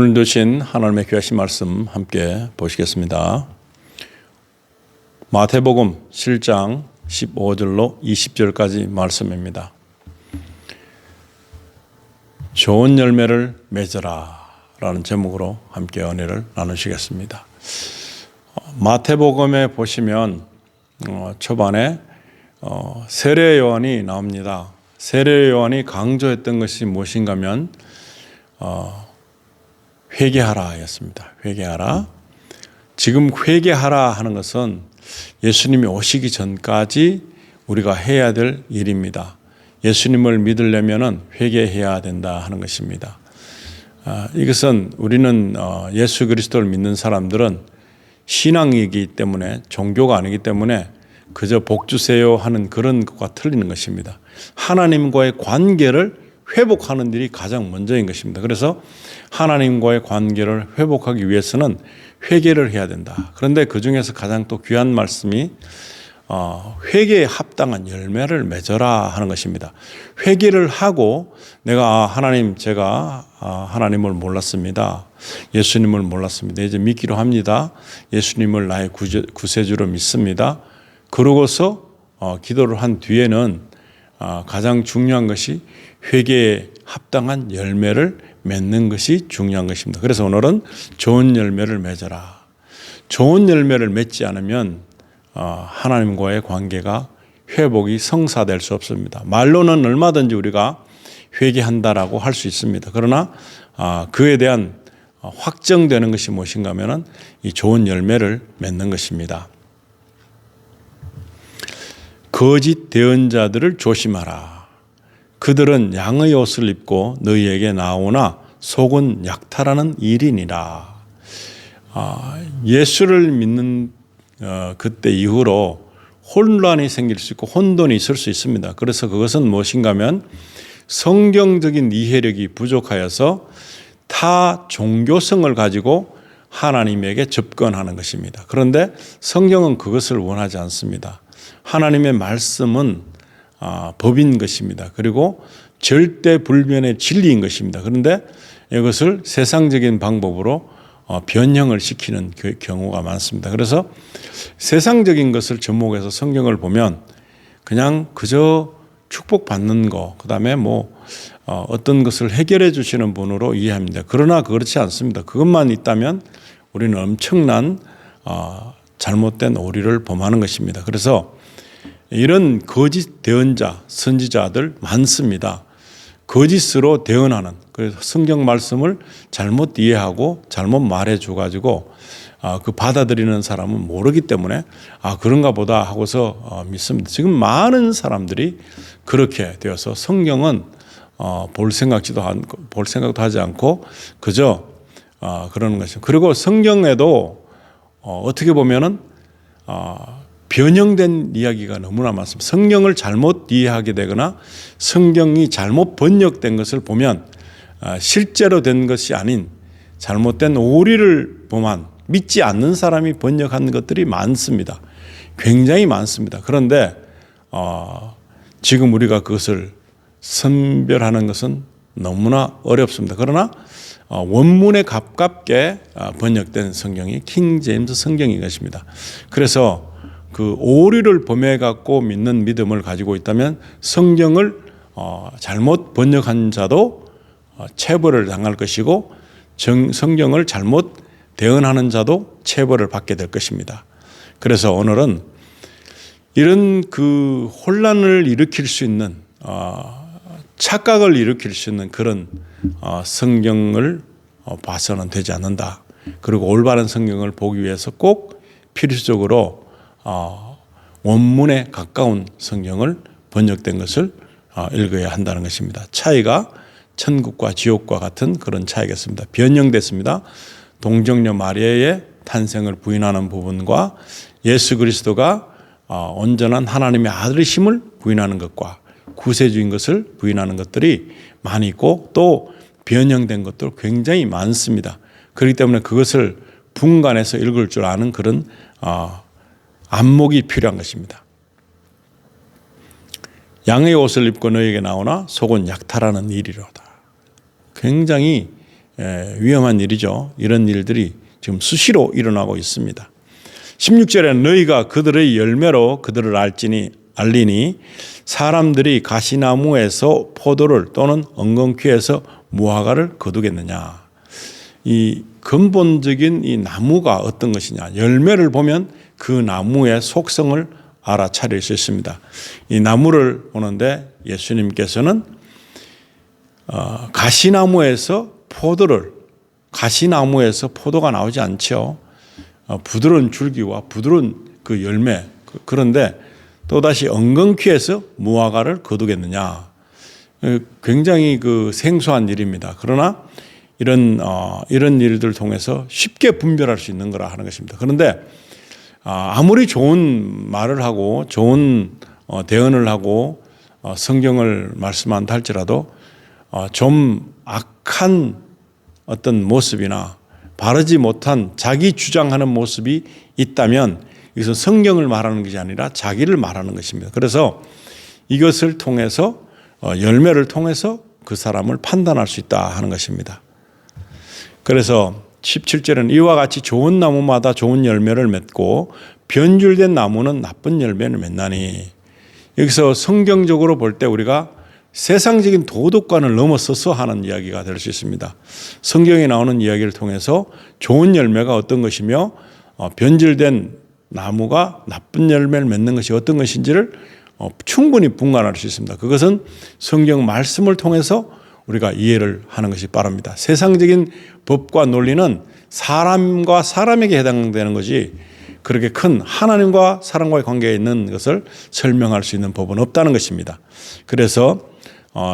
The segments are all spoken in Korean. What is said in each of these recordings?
오늘 주신 하나님의 귀하신 말씀 함께 보시겠습니다. 마태복음 7장 15절로 20절까지 말씀입니다. 좋은 열매를 맺어라 라는 제목으로 함께 은혜를 나누시겠습니다. 마태복음에 보시면 초반에 세례 요한이 나옵니다. 세례 요한이 강조했던 것이 무엇인가 하면 회개하라 였습니다. 회개하라. 지금 회개하라 하는 것은 예수님이 오시기 전까지 우리가 해야 될 일입니다. 예수님을 믿으려면 회개해야 된다 하는 것입니다. 이것은 우리는 예수 그리스도를 믿는 사람들은 신앙이기 때문에, 종교가 아니기 때문에 그저 복 주세요 하는 그런 것과 틀리는 것입니다. 하나님과의 관계를 회복하는 일이 가장 먼저인 것입니다. 그래서 하나님과의 관계를 회복하기 위해서는 회개를 해야 된다. 그런데 그 중에서 가장 또 귀한 말씀이 회개에 합당한 열매를 맺어라 하는 것입니다. 회개를 하고 내가 하나님, 제가 하나님을 몰랐습니다. 예수님을 몰랐습니다. 이제 믿기로 합니다. 예수님을 나의 구세주로 믿습니다. 그러고서 기도를 한 뒤에는 가장 중요한 것이 회개에 합당한 열매를 맺는 것이 중요한 것입니다. 그래서 오늘은 좋은 열매를 맺어라. 좋은 열매를 맺지 않으면 하나님과의 관계가 회복이 성사될 수 없습니다. 말로는 얼마든지 우리가 회개한다라고 할 수 있습니다. 그러나 그에 대한 확정되는 것이 무엇인가 하면은 이 좋은 열매를 맺는 것입니다. 거짓 대언자들을 조심하라. 그들은 양의 옷을 입고 너희에게 나오나 속은 약탈하는 일이니라. 예수를 믿는 그때 이후로 혼란이 생길 수 있고 혼돈이 있을 수 있습니다. 그래서 그것은 무엇인가 하면 성경적인 이해력이 부족하여서 타 종교성을 가지고 하나님에게 접근하는 것입니다. 그런데 성경은 그것을 원하지 않습니다. 하나님의 말씀은 법인 것입니다. 그리고 절대 불변의 진리인 것입니다. 그런데 이것을 세상적인 방법으로 변형을 시키는 경우가 많습니다. 그래서 세상적인 것을 접목해서 성경을 보면 그냥 그저 축복받는 거, 그 다음에 어떤 것을 해결해 주시는 분으로 이해합니다. 그러나 그렇지 않습니다. 그것만 있다면 우리는 엄청난 잘못된 오류를 범하는 것입니다. 그래서 이런 거짓 대언자, 선지자들 많습니다. 거짓으로 대언하는, 그래서 성경 말씀을 잘못 이해하고 잘못 말해줘 가지고 그 받아들이는 사람은 모르기 때문에 그런가 보다 하고서 믿습니다. 지금 많은 사람들이 그렇게 되어서 성경은 볼 생각도 하지 않고 그저 그러는 것이죠. 그리고 성경에도 어떻게 보면은 변형된 이야기가 너무나 많습니다. 성경을 잘못 이해하게 되거나 성경이 잘못 번역된 것을 보면 실제로 된 것이 아닌 잘못된 오리를 범한 믿지 않는 사람이 번역한 것들이 많습니다. 굉장히 많습니다. 그런데 지금 우리가 그것을 선별하는 것은 너무나 어렵습니다. 그러나 원문에 가깝게 번역된 성경이 킹 제임스 성경인 것입니다. 그래서 그 오류를 범해 갖고 믿는 믿음을 가지고 있다면 성경을 잘못 번역한 자도 체벌을 당할 것이고 성경을 잘못 대언하는 자도 체벌을 받게 될 것입니다. 그래서 오늘은 이런 그 혼란을 일으킬 수 있는 착각을 일으킬 수 있는 그런 성경을 봐서는 되지 않는다. 그리고 올바른 성경을 보기 위해서 꼭 필수적으로 원문에 가까운 성경을 번역된 것을 읽어야 한다는 것입니다. 차이가 천국과 지옥과 같은 그런 차이겠습니다. 변형됐습니다. 동정녀 마리아의 탄생을 부인하는 부분과 예수 그리스도가 온전한 하나님의 아들이심을 부인하는 것과 구세주인 것을 부인하는 것들이 많이 있고 또 변형된 것도 굉장히 많습니다. 그렇기 때문에 그것을 분간해서 읽을 줄 아는 그런 안목이 필요한 것입니다. 양의 옷을 입고 너에게 나오나 속은 약탈하는 일이로다. 굉장히 위험한 일이죠. 이런 일들이 지금 수시로 일어나고 있습니다. 16절에 너희가 그들의 열매로 그들을 알리니 사람들이 가시나무에서 포도를 또는 엉겅퀴에서 무화과를 거두겠느냐. 이 근본적인 이 나무가 어떤 것이냐. 열매를 보면 그 나무의 속성을 알아차릴 수 있습니다. 이 나무를 보는데 예수님께서는 가시나무에서 포도가 나오지 않죠. 부드러운 줄기와 부드러운 그 열매. 그런데 또다시 엉겅퀴에서 무화과를 거두겠느냐. 굉장히 그 생소한 일입니다. 그러나 이런 일들 통해서 쉽게 분별할 수 있는 거라 하는 것입니다. 그런데 아무리 좋은 말을 하고 좋은 대언을 하고 성경을 말씀한다 할지라도 좀 악한 어떤 모습이나 바르지 못한 자기 주장하는 모습이 있다면 이것은 성경을 말하는 것이 아니라 자기를 말하는 것입니다. 그래서 이것을 통해서 열매를 통해서 그 사람을 판단할 수 있다 하는 것입니다. 그래서 17절은 이와 같이 좋은 나무마다 좋은 열매를 맺고 변질된 나무는 나쁜 열매를 맺나니, 여기서 성경적으로 볼 때 우리가 세상적인 도덕관을 넘어서서 하는 이야기가 될 수 있습니다. 성경에 나오는 이야기를 통해서 좋은 열매가 어떤 것이며 변질된 나무가 나쁜 열매를 맺는 것이 어떤 것인지를 충분히 분간할 수 있습니다. 그것은 성경 말씀을 통해서 우리가 이해를 하는 것이 빠릅니다. 세상적인 법과 논리는 사람과 사람에게 해당되는 것이 그렇게 큰 하나님과 사람과의 관계에 있는 것을 설명할 수 있는 법은 없다는 것입니다. 그래서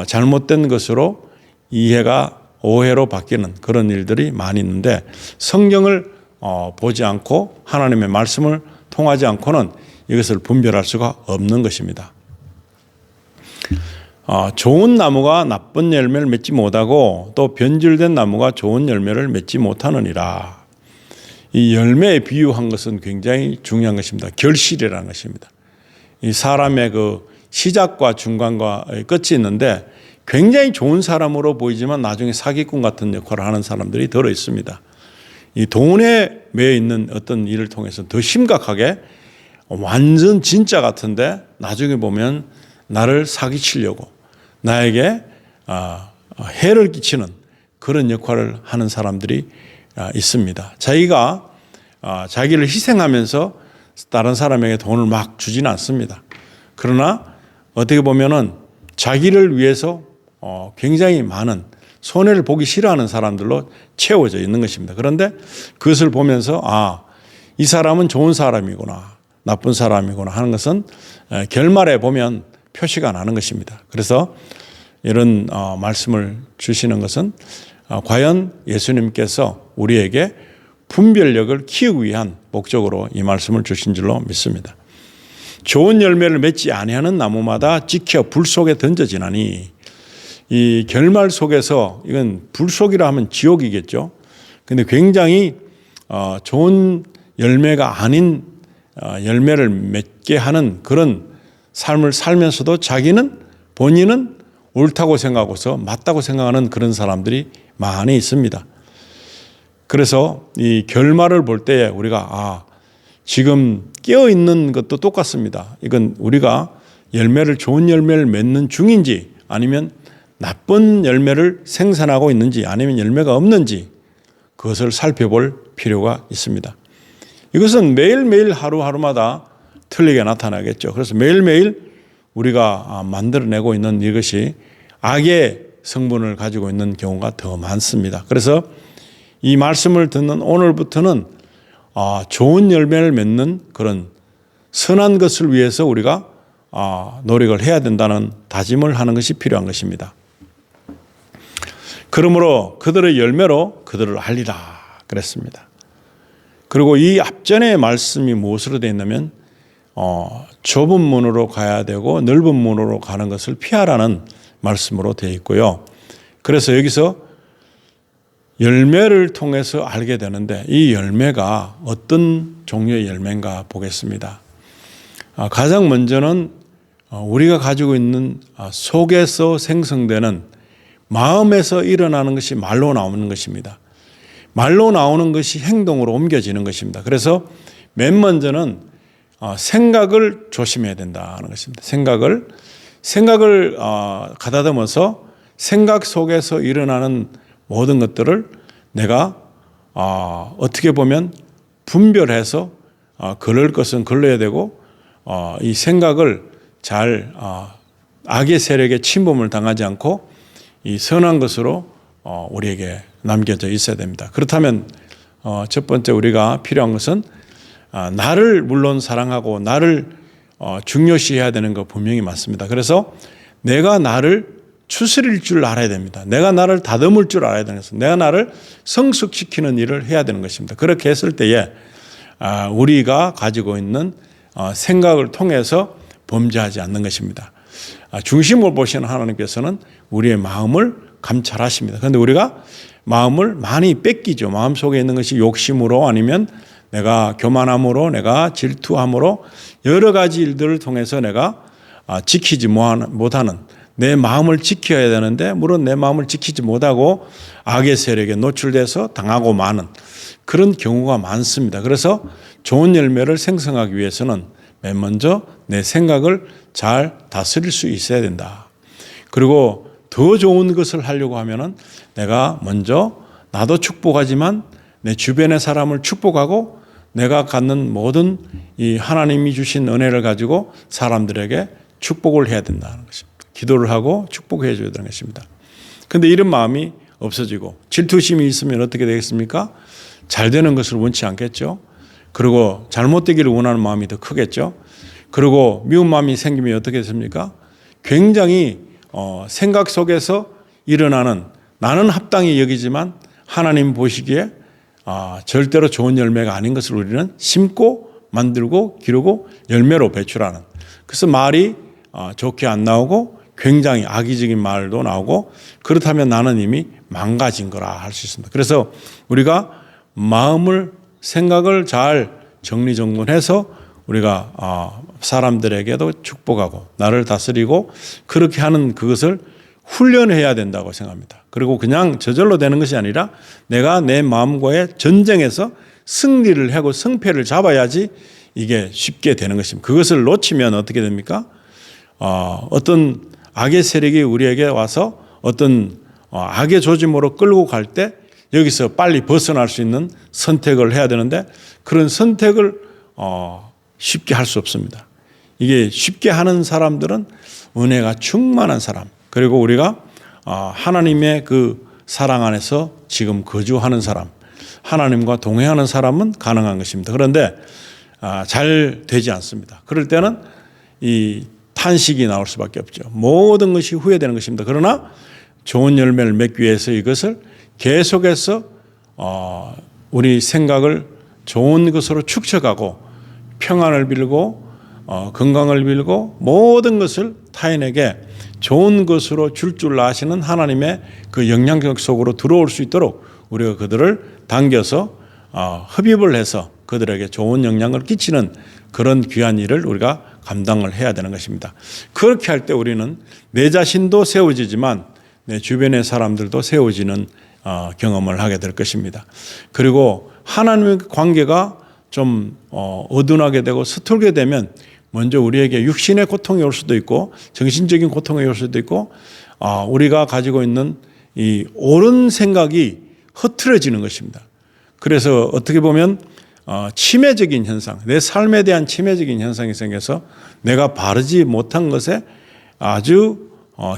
잘못된 것으로 이해가 오해로 바뀌는 그런 일들이 많이 있는데, 성경을 보지 않고 하나님의 말씀을 통하지 않고는 이것을 분별할 수가 없는 것입니다. 좋은 나무가 나쁜 열매를 맺지 못하고 또 변질된 나무가 좋은 열매를 맺지 못하느니라. 이 열매에 비유한 것은 굉장히 중요한 것입니다. 결실이라는 것입니다. 이 사람의 그 시작과 중간과 끝이 있는데 굉장히 좋은 사람으로 보이지만 나중에 사기꾼 같은 역할을 하는 사람들이 들어 있습니다. 이 돈에 매여 있는 어떤 일을 통해서 더 심각하게 완전 진짜 같은데 나중에 보면 나를 사기치려고 나에게 해를 끼치는 그런 역할을 하는 사람들이 있습니다. 자기가 자기를 희생하면서 다른 사람에게 돈을 막 주지는 않습니다. 그러나 어떻게 보면은 자기를 위해서 굉장히 많은 손해를 보기 싫어하는 사람들로 채워져 있는 것입니다. 그런데 그것을 보면서 이 사람은 좋은 사람이구나, 나쁜 사람이구나 하는 것은 결말에 보면 표시가 나는 것입니다. 그래서 이런 말씀을 주시는 것은 과연 예수님께서 우리에게 분별력을 키우기 위한 목적으로 이 말씀을 주신 줄로 믿습니다. 좋은 열매를 맺지 아니하는 나무마다 찍혀 불 속에 던져지나니, 이 결말 속에서, 이건 불 속이라 하면 지옥이겠죠. 근데 굉장히 좋은 열매가 아닌 열매를 맺게 하는 그런 삶을 살면서도 본인은 옳다고 생각하고서 맞다고 생각하는 그런 사람들이 많이 있습니다. 그래서 이 결말을 볼 때 우리가 지금 깨어 있는 것도 똑같습니다. 이건 우리가 좋은 열매를 맺는 중인지 아니면 나쁜 열매를 생산하고 있는지 아니면 열매가 없는지 그것을 살펴볼 필요가 있습니다. 이것은 매일매일 하루하루마다 틀리게 나타나겠죠. 그래서 매일매일 우리가 만들어내고 있는 이것이 악의 성분을 가지고 있는 경우가 더 많습니다. 그래서 이 말씀을 듣는 오늘부터는 좋은 열매를 맺는 그런 선한 것을 위해서 우리가 노력을 해야 된다는 다짐을 하는 것이 필요한 것입니다. 그러므로 그들의 열매로 그들을 알리라 그랬습니다. 그리고 이 앞전의 말씀이 무엇으로 되어 있냐면 좁은 문으로 가야 되고 넓은 문으로 가는 것을 피하라는 말씀으로 되어 있고요. 그래서 여기서 열매를 통해서 알게 되는데 이 열매가 어떤 종류의 열매인가 보겠습니다. 가장 먼저는 우리가 가지고 있는 속에서 생성되는 마음에서 일어나는 것이 말로 나오는 것입니다. 말로 나오는 것이 행동으로 옮겨지는 것입니다. 그래서 맨 먼저는 생각을 조심해야 된다는 것입니다. 생각을 가다듬어서 생각 속에서 일어나는 모든 것들을 내가 어떻게 보면 분별해서 걸을 것은 걸러야 되고 이 생각을 잘 악의 세력에 침범을 당하지 않고 이 선한 것으로 우리에게 남겨져 있어야 됩니다. 그렇다면 첫 번째 우리가 필요한 것은 나를 물론 사랑하고 나를 중요시해야 되는 거 분명히 맞습니다. 그래서 내가 나를 추스릴 줄 알아야 됩니다. 내가 나를 다듬을 줄 알아야 되는 것은 내가 나를 성숙시키는 일을 해야 되는 것입니다. 그렇게 했을 때에 우리가 가지고 있는 생각을 통해서 범죄하지 않는 것입니다. 중심을 보시는 하나님께서는 우리의 마음을 감찰하십니다. 그런데 우리가 마음을 많이 뺏기죠. 마음속에 있는 것이 욕심으로 아니면 내가 교만함으로 내가 질투함으로 여러 가지 일들을 통해서 내가 지키지 못하는 내 마음을 지켜야 되는데 물론 내 마음을 지키지 못하고 악의 세력에 노출돼서 당하고 마는 그런 경우가 많습니다. 그래서 좋은 열매를 생성하기 위해서는 맨 먼저 내 생각을 잘 다스릴 수 있어야 된다. 그리고 더 좋은 것을 하려고 하면은 내가 먼저 나도 축복하지만 내 주변의 사람을 축복하고 내가 갖는 모든 이 하나님이 주신 은혜를 가지고 사람들에게 축복을 해야 된다는 것입니다. 기도를 하고 축복해 줘야 되는 것입니다. 그런데 이런 마음이 없어지고 질투심이 있으면 어떻게 되겠습니까? 잘 되는 것을 원치 않겠죠. 그리고 잘못되기를 원하는 마음이 더 크겠죠. 그리고 미운 마음이 생기면 어떻게 됐습니까? 굉장히 생각 속에서 일어나는 나는 합당히 여기지만 하나님 보시기에 절대로 좋은 열매가 아닌 것을 우리는 심고 만들고 기르고 열매로 배출하는 그래서 말이 좋게 안 나오고 굉장히 악의적인 말도 나오고 그렇다면 나는 이미 망가진 거라 할 수 있습니다. 그래서 우리가 마음을 생각을 잘 정리정돈해서 우리가 사람들에게도 축복하고 나를 다스리고 그렇게 하는 그것을 훈련해야 된다고 생각합니다. 그리고 그냥 저절로 되는 것이 아니라 내가 내 마음과의 전쟁에서 승리를 하고 승패를 잡아야지 이게 쉽게 되는 것입니다. 그것을 놓치면 어떻게 됩니까? 어떤 악의 세력이 우리에게 와서 어떤 악의 조짐으로 끌고 갈 때 여기서 빨리 벗어날 수 있는 선택을 해야 되는데 그런 선택을 쉽게 할 수 없습니다. 이게 쉽게 하는 사람들은 은혜가 충만한 사람 그리고 우리가 하나님의 그 사랑 안에서 지금 거주하는 사람 하나님과 동행하는 사람은 가능한 것입니다. 그런데 잘 되지 않습니다. 그럴 때는 이 탄식이 나올 수밖에 없죠. 모든 것이 후회되는 것입니다. 그러나 좋은 열매를 맺기 위해서 이것을 계속해서 우리 생각을 좋은 것으로 축적하고 평안을 빌고 건강을 빌고 모든 것을 타인에게 좋은 것으로 줄 아시는 하나님의 그 영향력 속으로 들어올 수 있도록 우리가 그들을 당겨서 흡입을 해서 그들에게 좋은 영향을 끼치는 그런 귀한 일을 우리가 감당을 해야 되는 것입니다. 그렇게 할 때 우리는 내 자신도 세워지지만 내 주변의 사람들도 세워지는 경험을 하게 될 것입니다. 그리고 하나님의 관계가 좀 어둔하게 되고 서툴게 되면 먼저 우리에게 육신의 고통이 올 수도 있고 정신적인 고통이 올 수도 있고 우리가 가지고 있는 이 옳은 생각이 흐트러지는 것입니다. 그래서 어떻게 보면 치매적인 현상, 내 삶에 대한 치매적인 현상이 생겨서 내가 바르지 못한 것에 아주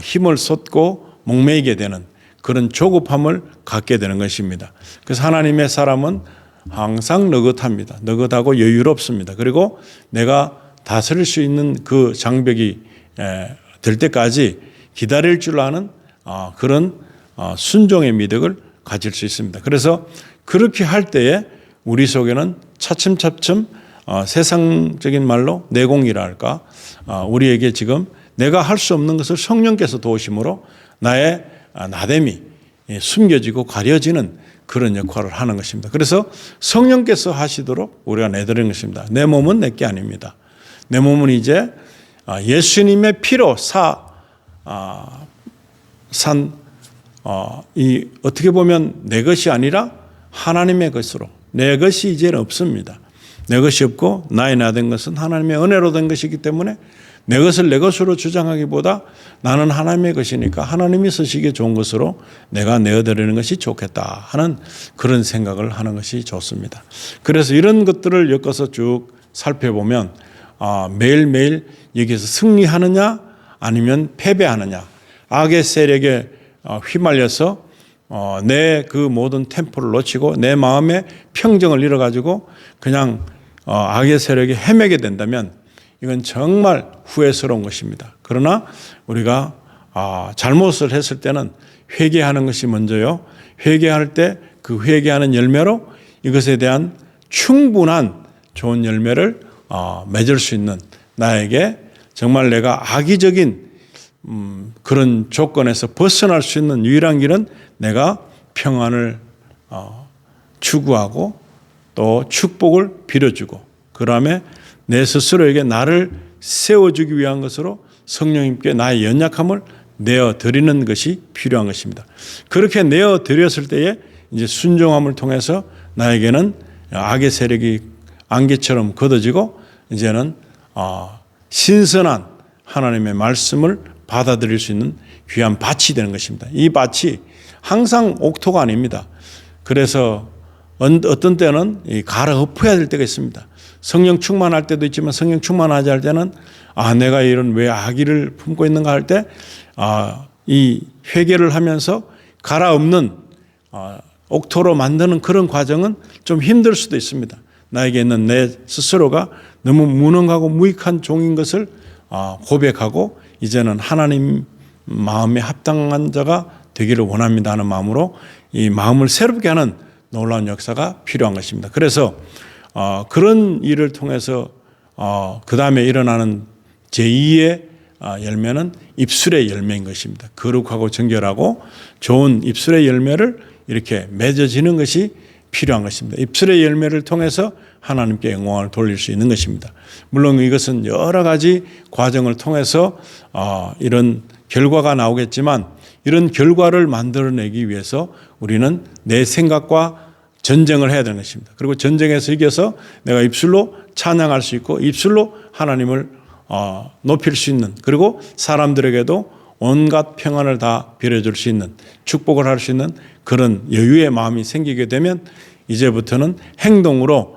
힘을 쏟고 목매이게 되는 그런 조급함을 갖게 되는 것입니다. 그래서 하나님의 사람은 항상 느긋합니다. 느긋하고 여유롭습니다. 그리고 내가 다스릴 수 있는 그 장벽이 될 때까지 기다릴 줄 아는 그런 순종의 미덕을 가질 수 있습니다. 그래서 그렇게 할 때에 우리 속에는 차츰차츰 세상적인 말로 내공이라 할까 우리에게 지금 내가 할 수 없는 것을 성령께서 도우심으로 나의 나됨이 숨겨지고 가려지는 그런 역할을 하는 것입니다. 그래서 성령께서 하시도록 우리가 내드리는 것입니다. 내 몸은 내게 아닙니다. 내 몸은 이제 예수님의 피로 산 이 어떻게 보면 내 것이 아니라 하나님의 것으로, 내 것이 이제는 없습니다. 내 것이 없고 나의 나 된 것은 하나님의 은혜로 된 것이기 때문에 내 것을 내 것으로 주장하기보다 나는 하나님의 것이니까 하나님이 쓰시기에 좋은 것으로 내가 내어드리는 것이 좋겠다 하는 그런 생각을 하는 것이 좋습니다. 그래서 이런 것들을 엮어서 쭉 살펴보면 매일매일 여기서 승리하느냐 아니면 패배하느냐, 악의 세력에 휘말려서 내 그 모든 템포를 놓치고 내 마음의 평정을 잃어가지고 그냥 악의 세력에 헤매게 된다면 이건 정말 후회스러운 것입니다. 그러나 우리가 잘못을 했을 때는 회개하는 것이 먼저요. 회개할 때 그 회개하는 열매로 이것에 대한 충분한 좋은 열매를 맺을 수 있는, 나에게 정말 내가 악의적인 그런 조건에서 벗어날 수 있는 유일한 길은 내가 평안을 추구하고 또 축복을 빌어주고 그 다음에 내 스스로에게 나를 세워주기 위한 것으로 성령님께 나의 연약함을 내어드리는 것이 필요한 것입니다. 그렇게 내어드렸을 때에 이제 순종함을 통해서 나에게는 악의 세력이 안개처럼 걷어지고 이제는 신선한 하나님의 말씀을 받아들일 수 있는 귀한 밭이 되는 것입니다. 이 밭이 항상 옥토가 아닙니다. 그래서 어떤 때는 갈아엎어야 될 때가 있습니다. 성령 충만할 때도 있지만 성령 충만하지 않을 때는 내가 이런 왜 악의를 품고 있는가 할 때 이 회개를 하면서 갈아엎는 옥토로 만드는 그런 과정은 좀 힘들 수도 있습니다. 나에게 있는 내 스스로가 너무 무능하고 무익한 종인 것을 고백하고 이제는 하나님 마음에 합당한 자가 되기를 원합니다 하는 마음으로 이 마음을 새롭게 하는 놀라운 역사가 필요한 것입니다. 그래서 그런 일을 통해서 그 다음에 일어나는 제2의 열매는 입술의 열매인 것입니다. 거룩하고 정결하고 좋은 입술의 열매를 이렇게 맺어지는 것이 필요한 것입니다. 입술의 열매를 통해서 하나님께 영광을 돌릴 수 있는 것입니다. 물론 이것은 여러 가지 과정을 통해서 이런 결과가 나오겠지만 이런 결과를 만들어내기 위해서 우리는 내 생각과 전쟁을 해야 되는 것입니다. 그리고 전쟁에서 이겨서 내가 입술로 찬양할 수 있고 입술로 하나님을 높일 수 있는, 그리고 사람들에게도 온갖 평안을 다 빌어줄 수 있는, 축복을 할 수 있는 그런 여유의 마음이 생기게 되면 이제부터는 행동으로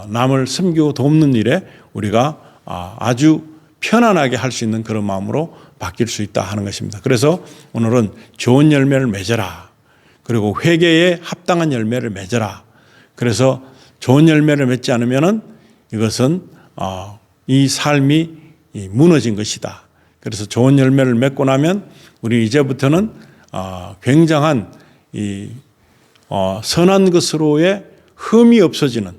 남을 섬기고 돕는 일에 우리가 아주 편안하게 할 수 있는 그런 마음으로 바뀔 수 있다 하는 것입니다. 그래서 오늘은 좋은 열매를 맺어라. 그리고 회개에 합당한 열매를 맺어라. 그래서 좋은 열매를 맺지 않으면은 이것은 이 삶이 무너진 것이다. 그래서 좋은 열매를 맺고 나면 우리 이제부터는 굉장한 이 선한 것으로의 흠이 없어지는,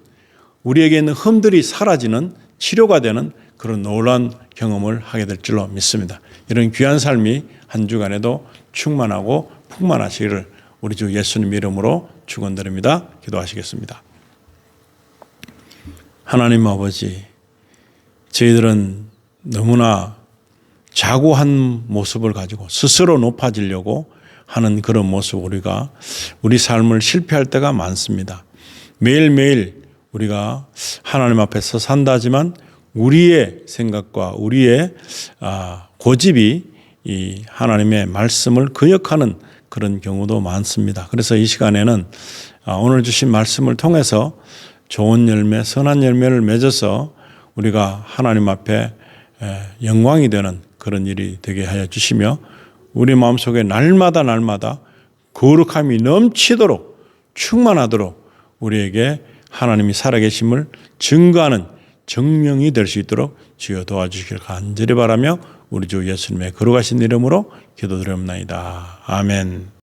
우리에게 있는 흠들이 사라지는 치료가 되는 그런 놀라운 경험을 하게 될 줄로 믿습니다. 이런 귀한 삶이 한 주간에도 충만하고 풍만하시기를 우리 주 예수님 이름으로 축원드립니다. 기도하시겠습니다. 하나님 아버지, 저희들은 너무나 자고한 모습을 가지고 스스로 높아지려고 하는 그런 모습, 우리가 우리 삶을 실패할 때가 많습니다. 매일매일 우리가 하나님 앞에서 산다지만 우리의 생각과 우리의 고집이 이 하나님의 말씀을 거역하는 그런 경우도 많습니다. 그래서 이 시간에는 오늘 주신 말씀을 통해서 좋은 열매, 선한 열매를 맺어서 우리가 하나님 앞에 영광이 되는 그런 일이 되게 하여 주시며 우리 마음속에 날마다 거룩함이 넘치도록 충만하도록 우리에게 하나님이 살아계심을 증거하는 정명이 될 수 있도록 주여 도와주시길 간절히 바라며 우리 주 예수님의 거룩하신 이름으로 기도드립니다. 아멘.